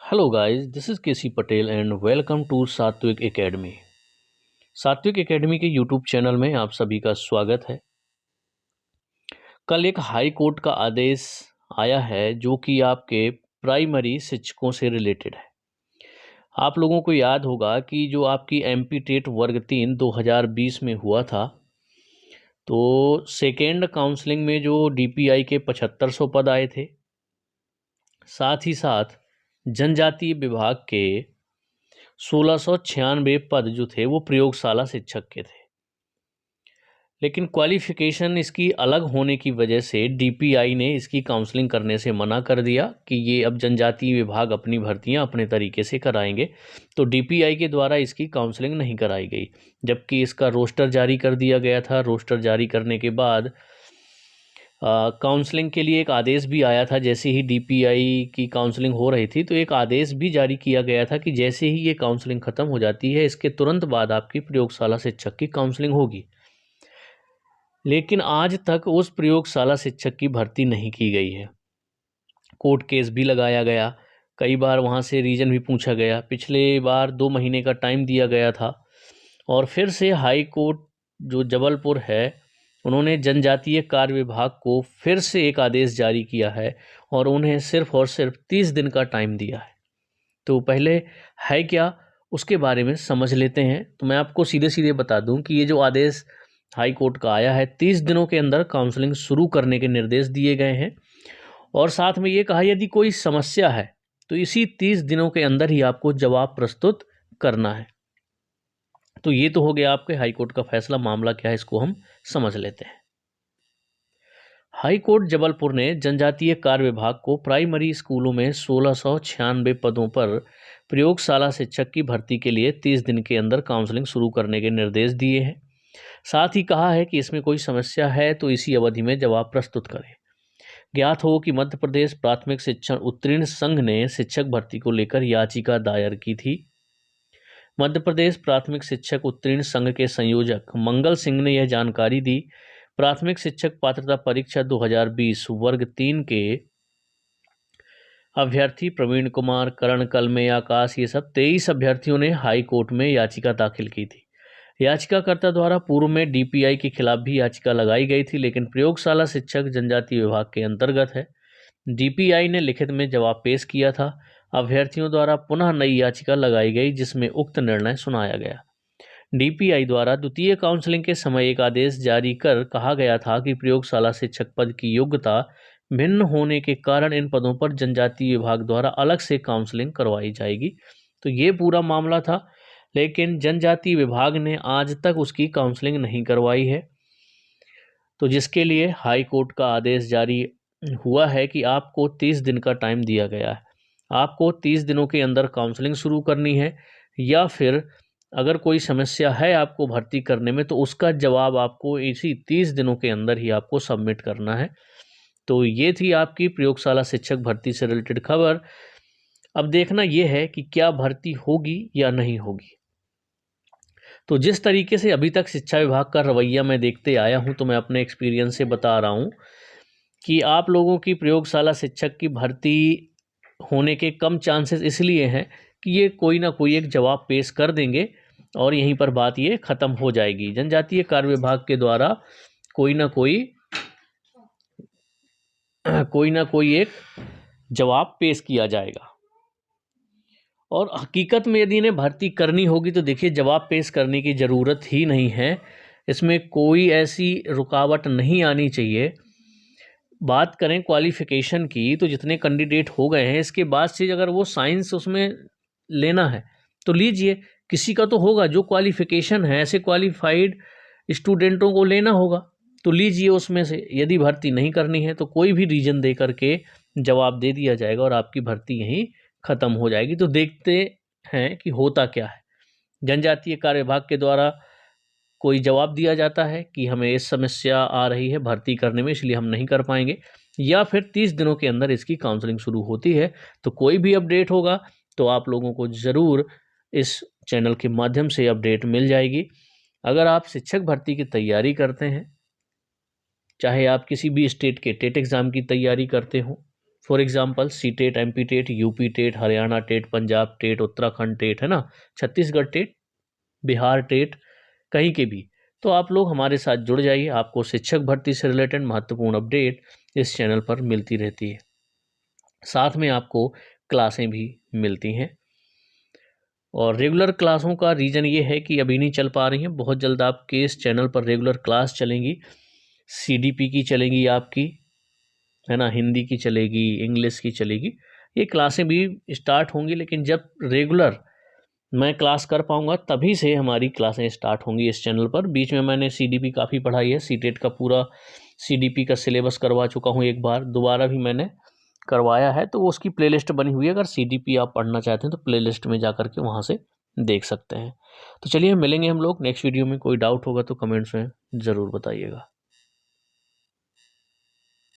Hello guys, this is KC Patel and welcome to Satvik academy. Satvik academy के YouTube channel में आप सभी का स्वागत है। कल एक हाई कोर्ट का आदेश आया है जो कि आपके प्राइमरी शिक्षकों से रिलेटेड है। आप लोगों को याद होगा कि जो आपकी एमपी टेट वर्ग 3 2020 में हुआ था, तो सेकेंड काउंसलिंग में जो डीपीआई के 7500 पद आए थे, साथ ही साथ जनजातीय विभाग के 1696 पद जो थे वो प्रयोगशाला शिक्षक के थे। लेकिन क्वालिफिकेशन इसकी अलग होने की वजह से डीपीआई ने इसकी काउंसलिंग करने से मना कर दिया कि ये अब जनजातीय विभाग अपनी भर्तियां अपने तरीके से कराएंगे। तो डीपीआई के द्वारा इसकी काउंसलिंग नहीं कराई गई, जबकि इसका रोस्टर जारी कर दिया गया था। रोस्टर जारी करने के बाद काउंसलिंग के लिए एक आदेश भी आया था। जैसे ही डीपीआई की काउंसलिंग हो रही थी तो एक आदेश भी जारी किया गया था कि जैसे ही ये काउंसलिंग ख़त्म हो जाती है इसके तुरंत बाद आपकी प्रयोगशाला शिक्षक की काउंसलिंग होगी। लेकिन आज तक उस प्रयोगशाला शिक्षक की भर्ती नहीं की गई है। कोर्ट केस भी लगाया गया, कई बार वहाँ से रीज़न भी पूछा गया। पिछले बार 2 महीने का टाइम दिया गया था और फिर से हाई कोर्ट जो जबलपुर है उन्होंने जनजातीय कार्य विभाग को फिर से एक आदेश जारी किया है और उन्हें सिर्फ और सिर्फ 30 दिन का टाइम दिया है। तो पहले है क्या उसके बारे में समझ लेते हैं। तो मैं आपको सीधे सीधे बता दूं कि ये जो आदेश हाई कोर्ट का आया है, 30 दिनों के अंदर काउंसलिंग शुरू करने के निर्देश दिए गए हैं और साथ में ये कहा यदि कोई समस्या है तो इसी 30 दिनों के अंदर ही आपको जवाब प्रस्तुत करना है। तो ये तो हो गया आपके हाई कोर्ट का फैसला। मामला क्या है इसको हम समझ लेते हैं। हाई कोर्ट जबलपुर ने जनजातीय कार्य विभाग को प्राइमरी स्कूलों में 1696 पदों पर प्रयोगशाला शिक्षक की भर्ती के लिए 30 दिन के अंदर काउंसलिंग शुरू करने के निर्देश दिए हैं। साथ ही कहा है कि इसमें कोई समस्या है तो इसी अवधि में जवाब प्रस्तुत करें। ज्ञात हो कि मध्य प्रदेश प्राथमिक शिक्षण उत्तीर्ण संघ ने शिक्षक भर्ती को लेकर याचिका दायर की थी। मध्य प्रदेश प्राथमिक शिक्षक उत्तीर्ण संघ के संयोजक मंगल सिंह ने यह जानकारी दी। प्राथमिक शिक्षक पात्रता परीक्षा 2020 वर्ग 3 के अभ्यर्थी प्रवीण कुमार, करण कलमे, आकाश, ये सब 23 अभ्यर्थियों ने हाई कोर्ट में याचिका दाखिल की थी। याचिकाकर्ता द्वारा पूर्व में डीपीआई के खिलाफ भी याचिका लगाई गई थी, लेकिन प्रयोगशाला शिक्षक जनजातीय विभाग के अंतर्गत है। डीपीआई ने लिखित में जवाब पेश किया था। अभ्यर्थियों द्वारा पुनः नई याचिका लगाई गई जिसमें उक्त निर्णय सुनाया गया। डीपीआई द्वारा द्वितीय काउंसलिंग के समय एक आदेश जारी कर कहा गया था कि प्रयोगशाला शिक्षक पद की योग्यता भिन्न होने के कारण इन पदों पर जनजातीय विभाग द्वारा अलग से काउंसलिंग करवाई जाएगी। तो ये पूरा मामला था, लेकिन जनजातीय विभाग ने आज तक उसकी काउंसलिंग नहीं करवाई है। तो जिसके लिए हाई कोर्ट का आदेश जारी हुआ है कि आपको 30 दिन का टाइम दिया गया है। आपको 30 दिनों के अंदर काउंसलिंग शुरू करनी है, या फिर अगर कोई समस्या है आपको भर्ती करने में तो उसका जवाब आपको इसी 30 दिनों के अंदर ही आपको सबमिट करना है। तो ये थी आपकी प्रयोगशाला शिक्षक भर्ती से रिलेटेड खबर। अब देखना यह है कि क्या भर्ती होगी या नहीं होगी। तो जिस तरीके से अभी तक शिक्षा विभाग का रवैया मैं देखते आया हूं, तो मैं अपने एक्सपीरियंस से बता रहा हूं कि आप लोगों की प्रयोगशाला शिक्षक की भर्ती होने के कम चांसेस इसलिए हैं कि ये कोई ना कोई एक जवाब पेश कर देंगे और यहीं पर बात ये ख़त्म हो जाएगी। जनजातीय कार्य विभाग के द्वारा कोई ना कोई एक जवाब पेश किया जाएगा। और हकीकत में यदि इन्हें भर्ती करनी होगी तो देखिए जवाब पेश करने की ज़रूरत ही नहीं है। इसमें कोई ऐसी रुकावट नहीं आनी चाहिए। बात करें क्वालिफ़िकेशन की तो जितने कैंडिडेट हो गए हैं इसके बाद से अगर वो साइंस उसमें लेना है तो लीजिए, किसी का तो होगा जो क्वालिफ़िकेशन है, ऐसे क्वालिफाइड स्टूडेंटों को लेना होगा तो लीजिए उसमें से। यदि भर्ती नहीं करनी है तो कोई भी रीज़न दे करके जवाब दे दिया जाएगा और आपकी भर्ती यहीं ख़त्म हो जाएगी। तो देखते हैं कि होता क्या है। जनजातीय कार्य विभाग के द्वारा कोई जवाब दिया जाता है कि हमें इस समस्या आ रही है भर्ती करने में, इसलिए हम नहीं कर पाएंगे, या फिर 30 दिनों के अंदर इसकी काउंसलिंग शुरू होती है। तो कोई भी अपडेट होगा तो आप लोगों को ज़रूर इस चैनल के माध्यम से अपडेट मिल जाएगी। अगर आप शिक्षक भर्ती की तैयारी करते हैं, चाहे आप किसी भी स्टेट के टेट एग्ज़ाम की तैयारी करते हो, for example C TET, MP TET, UP TET, Haryana TET, Punjab TET, Uttarakhand TET, है ना, छत्तीसगढ़ टेट, बिहार टेट, कहीं के भी। तो आप लोग हमारे साथ जुड़ जाइए, आपको शिक्षक भर्ती से रिलेटेड महत्वपूर्ण अपडेट इस चैनल पर मिलती रहती है। साथ में आपको क्लासें भी मिलती हैं। और रेगुलर क्लासों का रीज़न ये है कि अभी नहीं चल पा रही हैं, बहुत जल्द आपके इस चैनल पर रेगुलर क्लास चलेंगी। CDP की चलेंगी आपकी, है ना, हिंदी की चलेगी, इंग्लिश की चलेगी, ये क्लासें भी स्टार्ट होंगी। लेकिन जब रेगुलर मैं क्लास कर पाऊँगा तभी से हमारी क्लासें स्टार्ट होंगी इस चैनल पर। बीच में मैंने CDP काफ़ी पढ़ाई है, सीटेट का पूरा CDP का सिलेबस करवा चुका हूँ एक बार, दोबारा भी मैंने करवाया है, तो उसकी प्लेलिस्ट बनी हुई है। अगर CDP आप पढ़ना चाहते हैं तो प्लेलिस्ट में जा करके वहाँ से देख सकते हैं। तो चलिए मिलेंगे हम लोग नेक्स्ट वीडियो में। कोई डाउट होगा तो कमेंट्स में ज़रूर बताइएगा।